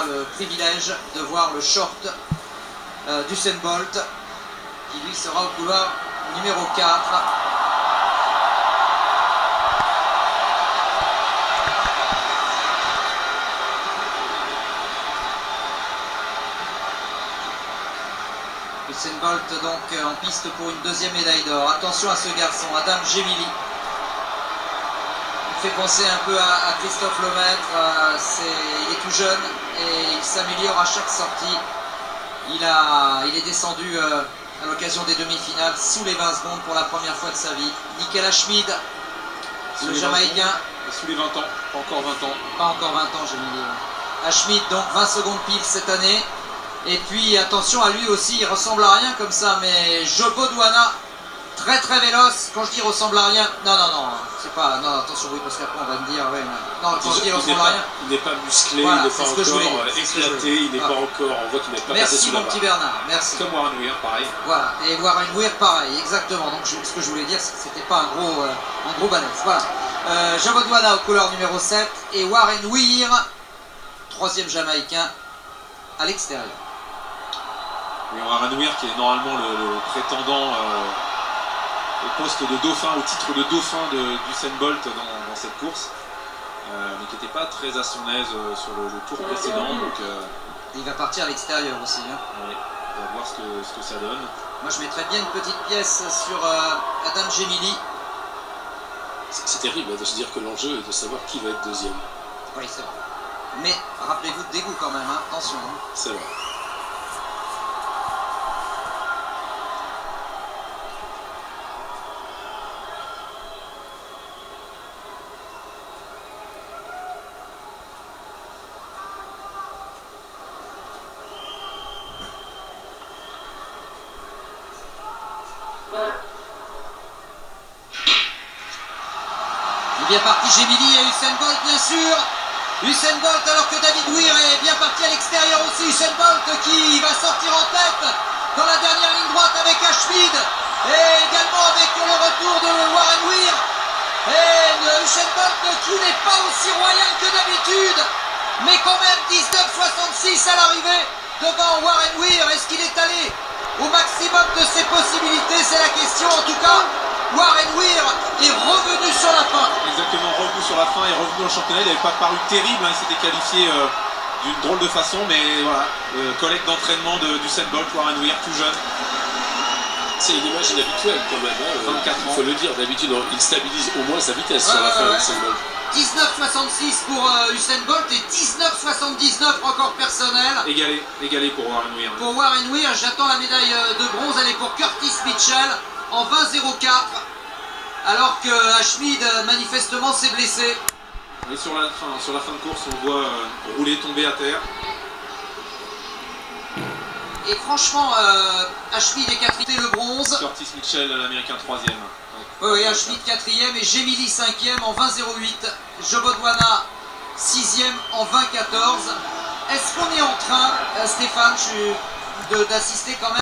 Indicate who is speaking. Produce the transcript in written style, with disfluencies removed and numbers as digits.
Speaker 1: Le privilège de voir le short d'Usain Bolt qui lui sera au couloir numéro 4. Usain Bolt donc en piste pour une deuxième médaille d'or. Attention à ce garçon, Adam Gemili. Il fait penser un peu à Christophe Lemaître, il est tout jeune et il s'améliore à chaque sortie. Il est descendu à l'occasion des demi-finales sous les 20 secondes pour la première fois de sa vie. Nickel Ashmead, le Jamaïcain.
Speaker 2: Sous les 20 ans, pas encore 20 ans.
Speaker 1: Pas encore 20 ans, j'ai mis. Ashmead, donc 20 secondes pile cette année. Et puis attention à lui aussi, il ressemble à rien comme ça, mais Jobodwana, très très véloce. Quand je dis ressemble à rien, non, c'est pas. Non, attention, oui, parce qu'après on va me dire, ouais, non, quand je dis ressemble à rien.
Speaker 2: Il n'est pas musclé,
Speaker 1: voilà,
Speaker 2: il n'est pas encore éclaté, il n'est
Speaker 1: pas
Speaker 2: encore. On voit qu'il n'est pas
Speaker 1: merci
Speaker 2: passé sous
Speaker 1: mon
Speaker 2: la
Speaker 1: petit
Speaker 2: barre.
Speaker 1: Bernard, merci.
Speaker 2: Comme Warren Weir, pareil.
Speaker 1: Voilà, et Warren Weir, pareil, exactement. Donc ce que je voulais dire, c'est que c'était pas un gros balèze. Voilà. Jobodwana au couleur numéro 7 et Warren Weir, troisième Jamaïcain, à l'extérieur.
Speaker 2: Oui, Warren Weir qui est normalement le prétendant au poste de dauphin, au titre de dauphin d'Usain Bolt dans cette course, mais qui n'était pas très à son aise sur le tour précédent. Donc,
Speaker 1: il va partir à l'extérieur aussi. Hein.
Speaker 2: Ouais, on va voir ce que ça donne.
Speaker 1: Moi je mettrais bien une petite pièce sur Adam Gemili.
Speaker 3: C'est terrible de se dire que l'enjeu est de savoir qui va être deuxième.
Speaker 1: Oui, c'est vrai. Mais rappelez-vous de dégoût quand même, hein. Attention. Hein.
Speaker 3: C'est vrai.
Speaker 1: Il est bien parti Gemili et Usain Bolt bien sûr. Usain Bolt alors que David Weir est bien parti à l'extérieur aussi. Usain Bolt qui va sortir en tête dans la dernière ligne droite avec Ashmead et également avec le retour de Warren Weir. Et Usain Bolt qui n'est pas aussi royal que d'habitude, mais quand même 19,66 à l'arrivée devant Warren Weir. Est-ce qu'il est allé au maximum de ses possibilités? C'est la question. En tout cas, Warren Weir est revenu sur la fin.
Speaker 2: Exactement, revenu sur la fin et revenu au championnat. Il n'avait pas paru terrible, hein, il s'était qualifié d'une drôle de façon, mais voilà, collègue d'entraînement d'Usain Bolt, Warren Weir, tout jeune.
Speaker 3: C'est une image inhabituelle quand même. Hein.
Speaker 2: 24 ans.
Speaker 3: Il faut le dire, d'habitude il stabilise au moins sa vitesse sur la fin. Usain Bolt.
Speaker 1: 19,66 pour Usain Bolt et 19,79 record personnel.
Speaker 2: Égalé pour Warren Weir.
Speaker 1: Pour Warren Weir, j'attends la médaille de bronze, elle est pour Curtis Mitchell en 20,04. Alors que Ashmead manifestement s'est blessé.
Speaker 2: Et sur la fin de course, on voit rouler, tomber à terre.
Speaker 1: Et franchement, Ashmead est quatrième, le bronze.
Speaker 2: Curtis Mitchell, l'américain, troisième.
Speaker 1: Oui, Ashmead quatrième et Gemili cinquième en 20,08. Jobodwana sixième en 20,14. Est-ce qu'on est en train, Stéphane, d'assister quand même